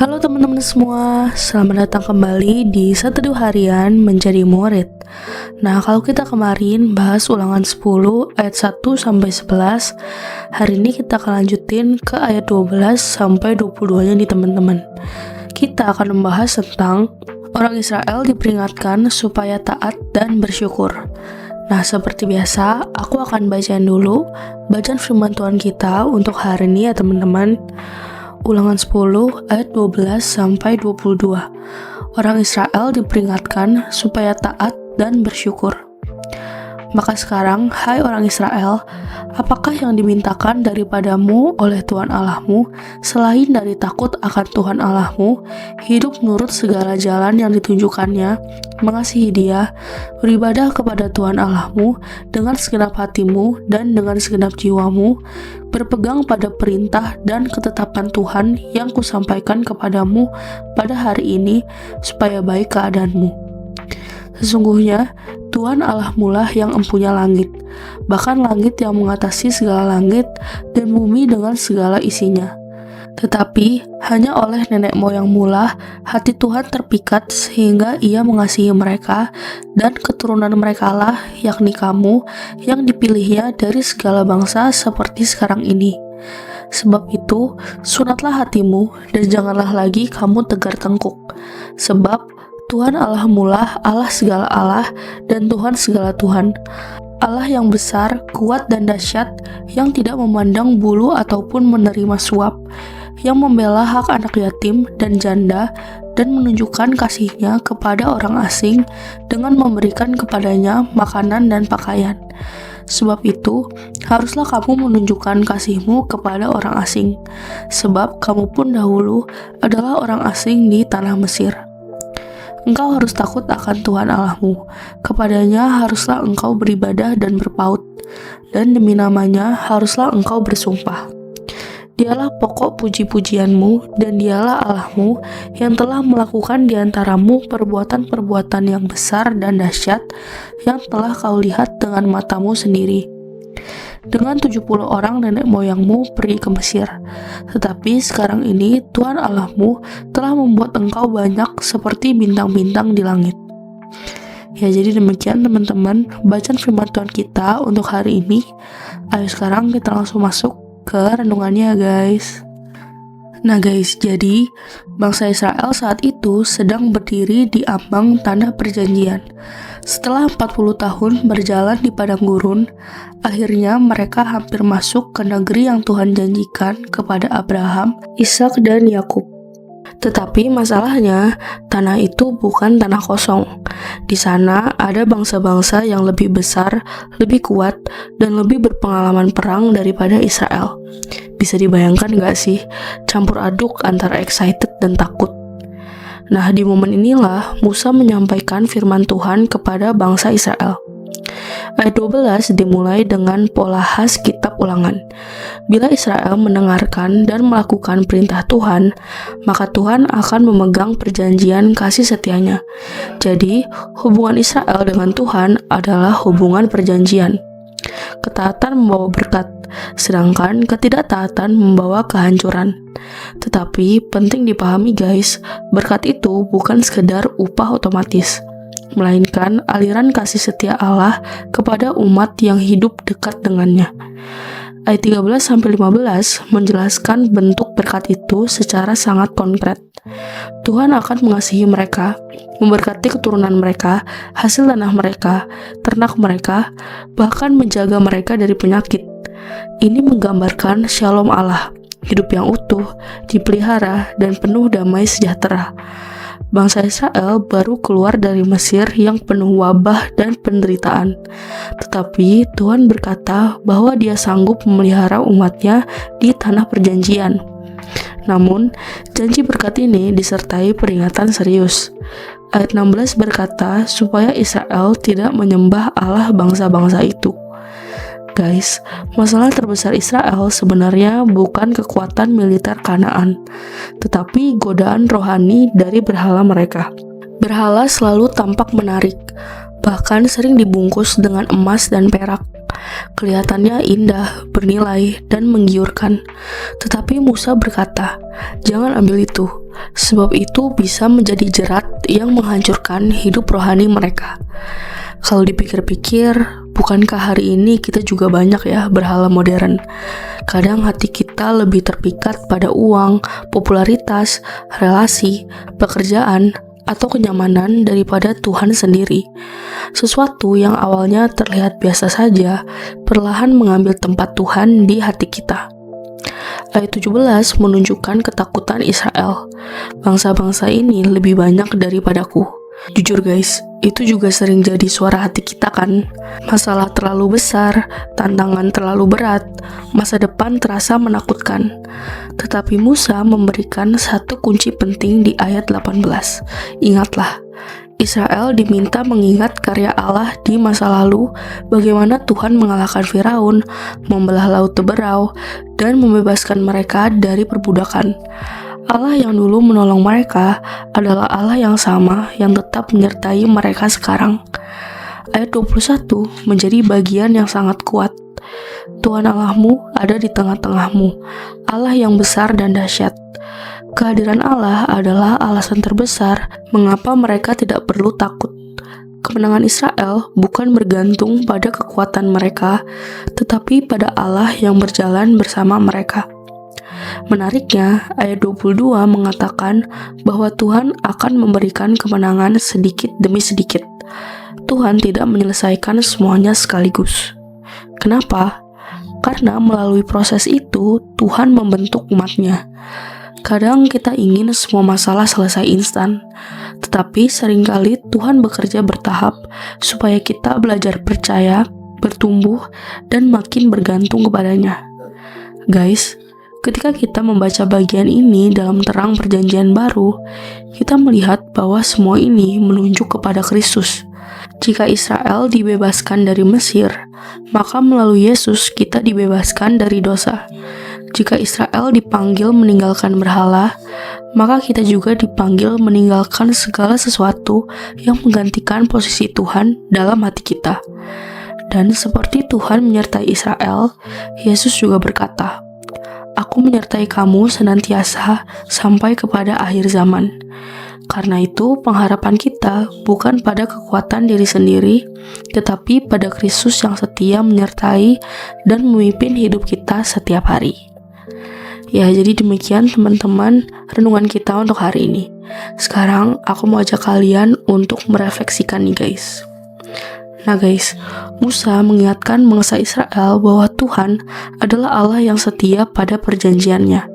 Halo teman-teman semua, selamat datang kembali di Seteduh Harian Menjadi Murid. Nah, kalau kita kemarin bahas ulangan 10 ayat 1 sampai 11, hari ini kita akan lanjutin ke ayat 12 sampai 22-nya nih teman-teman. Kita akan membahas tentang orang Israel diperingatkan supaya taat dan bersyukur. Nah, seperti biasa, aku akan bacain dulu bacaan firman Tuhan kita untuk hari ini ya teman-teman. Ulangan 10 ayat 12 sampai 22. Orang Israel diperingatkan supaya taat dan bersyukur. Maka sekarang, hai orang Israel, apakah yang dimintakan daripadamu oleh Tuhan Allahmu selain dari takut akan Tuhan Allahmu, hidup menurut segala jalan yang ditunjukkannya, mengasihi Dia, beribadah kepada Tuhan Allahmu dengan segenap hatimu dan dengan segenap jiwamu, berpegang pada perintah dan ketetapan Tuhan yang kusampaikan kepadamu pada hari ini, supaya baik keadaanmu. Sesungguhnya, Tuhan Allahmu lah yang empunya langit, bahkan langit yang mengatasi segala langit dan bumi dengan segala isinya. Tetapi, hanya oleh nenek moyangmu lah hati Tuhan terpikat sehingga Ia mengasihi mereka, dan keturunan mereka lah, yakni kamu, yang dipilihnya dari segala bangsa seperti sekarang ini. Sebab itu, sunatlah hatimu, dan janganlah lagi kamu tegar tengkuk. Sebab, Tuhan Allahmu lah Allah segala Allah dan Tuhan segala Tuhan, Allah yang besar, kuat dan dahsyat, yang tidak memandang bulu ataupun menerima suap, yang membela hak anak yatim dan janda, dan menunjukkan kasih-Nya kepada orang asing dengan memberikan kepadanya makanan dan pakaian. Sebab itu, haruslah kamu menunjukkan kasih-Mu kepada orang asing, sebab kamu pun dahulu adalah orang asing di tanah Mesir. Engkau harus takut akan Tuhan Allahmu, kepadanya haruslah engkau beribadah dan berpaut, dan demi namanya haruslah engkau bersumpah. Dialah pokok puji-pujianmu, dan Dialah Allahmu yang telah melakukan di antaramu perbuatan-perbuatan yang besar dan dahsyat yang telah kau lihat dengan matamu sendiri. Dengan 70 orang nenek moyangmu pergi ke Mesir. Tetapi sekarang ini Tuhan Allahmu telah membuat engkau banyak seperti bintang-bintang di langit. Ya, jadi demikian teman-teman bacaan firman Tuhan kita untuk hari ini. Ayo sekarang kita langsung masuk ke renungannya guys. Nah guys, jadi bangsa Israel saat itu sedang berdiri di ambang tanah perjanjian. Setelah 40 tahun berjalan di padang gurun, akhirnya mereka hampir masuk ke negeri yang Tuhan janjikan kepada Abraham, Ishak dan Yakub. Tetapi masalahnya, tanah itu bukan tanah kosong. Di sana ada bangsa-bangsa yang lebih besar, lebih kuat, dan lebih berpengalaman perang daripada Israel. Bisa dibayangkan gak sih, campur aduk antara excited dan takut. Nah, di momen inilah Musa menyampaikan firman Tuhan kepada bangsa Israel. Ayat 12 dimulai dengan pola khas kitab Ulangan. Bila Israel mendengarkan dan melakukan perintah Tuhan, maka Tuhan akan memegang perjanjian kasih setianya. Jadi, hubungan Israel dengan Tuhan adalah hubungan perjanjian. Ketaatan membawa berkat, sedangkan ketidaktaatan membawa kehancuran. Tetapi penting dipahami guys, berkat itu bukan sekedar upah otomatis, melainkan aliran kasih setia Allah kepada umat yang hidup dekat dengannya. Ayat 13-15 menjelaskan bentuk berkat itu secara sangat konkret. Tuhan akan mengasihi mereka, memberkati keturunan mereka, hasil tanah mereka, ternak mereka, bahkan menjaga mereka dari penyakit. Ini menggambarkan shalom Allah, hidup yang utuh, dipelihara, dan penuh damai sejahtera. Bangsa Israel baru keluar dari Mesir yang penuh wabah dan penderitaan. Tetapi Tuhan berkata bahwa Dia sanggup memelihara umatnya di tanah perjanjian. Namun, janji berkat ini disertai peringatan serius. Ayat 16 berkata supaya Israel tidak menyembah Allah bangsa-bangsa itu. Guys, masalah terbesar Israel sebenarnya bukan kekuatan militer Kanaan, tetapi godaan rohani dari berhala mereka. Berhala selalu tampak menarik, bahkan sering dibungkus dengan emas dan perak. Kelihatannya indah, bernilai, dan menggiurkan. Tetapi Musa berkata, "Jangan ambil itu, sebab itu bisa menjadi jerat yang menghancurkan hidup rohani mereka." Kalau dipikir-pikir, bukankah hari ini kita juga banyak ya berhala modern? Kadang hati kita lebih terpikat pada uang, popularitas, relasi, pekerjaan, atau kenyamanan daripada Tuhan sendiri. Sesuatu yang awalnya terlihat biasa saja, perlahan mengambil tempat Tuhan di hati kita. Ayat 17 menunjukkan ketakutan Israel. Bangsa-bangsa ini lebih banyak daripadaku. Jujur guys, itu juga sering jadi suara hati kita kan? Masalah terlalu besar, tantangan terlalu berat, masa depan terasa menakutkan. Tetapi Musa memberikan satu kunci penting di ayat 18. Ingatlah, Israel diminta mengingat karya Allah di masa lalu, bagaimana Tuhan mengalahkan Firaun, membelah laut Teberau, dan membebaskan mereka dari perbudakan. Allah yang dulu menolong mereka adalah Allah yang sama yang tetap menyertai mereka sekarang. Ayat 21 menjadi bagian yang sangat kuat. Tuhan Allahmu ada di tengah-tengahmu, Allah yang besar dan dahsyat. Kehadiran Allah adalah alasan terbesar mengapa mereka tidak perlu takut. Kemenangan Israel bukan bergantung pada kekuatan mereka, tetapi pada Allah yang berjalan bersama mereka. Menariknya, ayat 22 mengatakan bahwa Tuhan akan memberikan kemenangan sedikit demi sedikit. Tuhan tidak menyelesaikan semuanya sekaligus. Kenapa? Karena melalui proses itu, Tuhan membentuk umat-Nya. Kadang kita ingin semua masalah selesai instan, tetapi seringkali Tuhan bekerja bertahap supaya kita belajar percaya, bertumbuh, dan makin bergantung kepadanya. Guys, ketika kita membaca bagian ini dalam terang perjanjian baru, kita melihat bahwa semua ini menunjuk kepada Kristus. Jika Israel dibebaskan dari Mesir, maka melalui Yesus kita dibebaskan dari dosa. Jika Israel dipanggil meninggalkan berhala, maka kita juga dipanggil meninggalkan segala sesuatu yang menggantikan posisi Tuhan dalam hati kita. Dan seperti Tuhan menyertai Israel, Yesus juga berkata, "Aku menyertai kamu senantiasa sampai kepada akhir zaman." Karena itu, pengharapan kita bukan pada kekuatan diri sendiri, tetapi pada Kristus yang setia menyertai dan memimpin hidup kita setiap hari. Ya, jadi demikian teman-teman renungan kita untuk hari ini. Sekarang aku mau ajak kalian untuk merefleksikan nih guys. Nah guys, Musa mengingatkan bangsa Israel bahwa Tuhan adalah Allah yang setia pada perjanjiannya.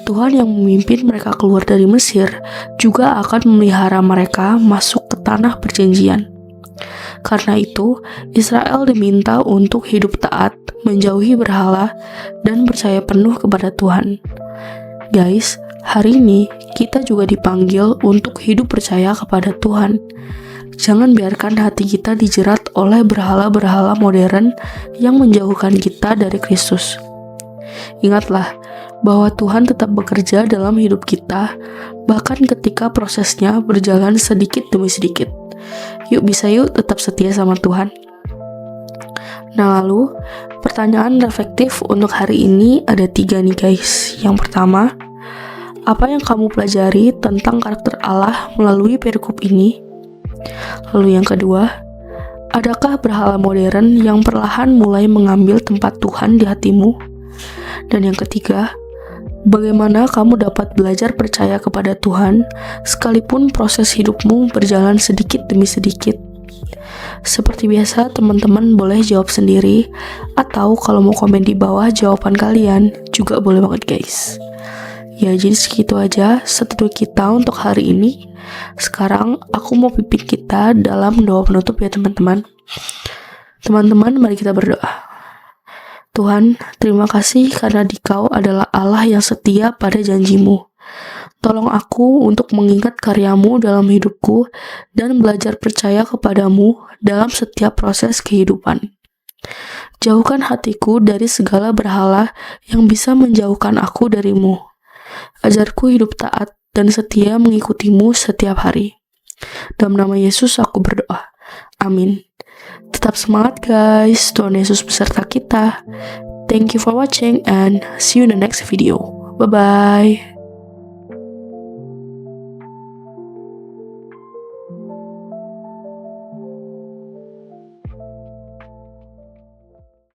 Tuhan yang memimpin mereka keluar dari Mesir juga akan memelihara mereka masuk ke tanah perjanjian. Karena itu, Israel diminta untuk hidup taat, menjauhi berhala, dan percaya penuh kepada Tuhan. Guys, hari ini kita juga dipanggil untuk hidup percaya kepada Tuhan. Jangan biarkan hati kita dijerat oleh berhala-berhala modern yang menjauhkan kita dari Kristus. Ingatlah bahwa Tuhan tetap bekerja dalam hidup kita, bahkan ketika prosesnya berjalan sedikit demi sedikit. Yuk tetap setia sama Tuhan. Nah lalu, pertanyaan reflektif untuk hari ini ada 3 nih guys. Yang pertama, apa yang kamu pelajari tentang karakter Allah melalui perikop ini? Lalu yang kedua, adakah berhala modern yang perlahan mulai mengambil tempat Tuhan di hatimu? Dan yang ketiga, bagaimana kamu dapat belajar percaya kepada Tuhan sekalipun proses hidupmu berjalan sedikit demi sedikit? Seperti biasa, teman-teman boleh jawab sendiri, atau kalau mau komen di bawah jawaban kalian juga boleh banget guys. Ya, jadi segitu aja seteduh kita untuk hari ini. Sekarang aku mau pimpin kita dalam doa penutup ya teman-teman. Teman-teman, mari kita berdoa. Tuhan, terima kasih karena Dikau adalah Allah yang setia pada janjimu. Tolong aku untuk mengingat karyamu dalam hidupku dan belajar percaya kepadamu dalam setiap proses kehidupan. Jauhkan hatiku dari segala berhala yang bisa menjauhkan aku darimu. Ajarku hidup taat dan setia mengikutimu setiap hari. Dalam nama Yesus aku berdoa. Amin. Tetap semangat guys, Tuhan Yesus beserta kita. Thank you for watching and see you in the next video. Bye-bye.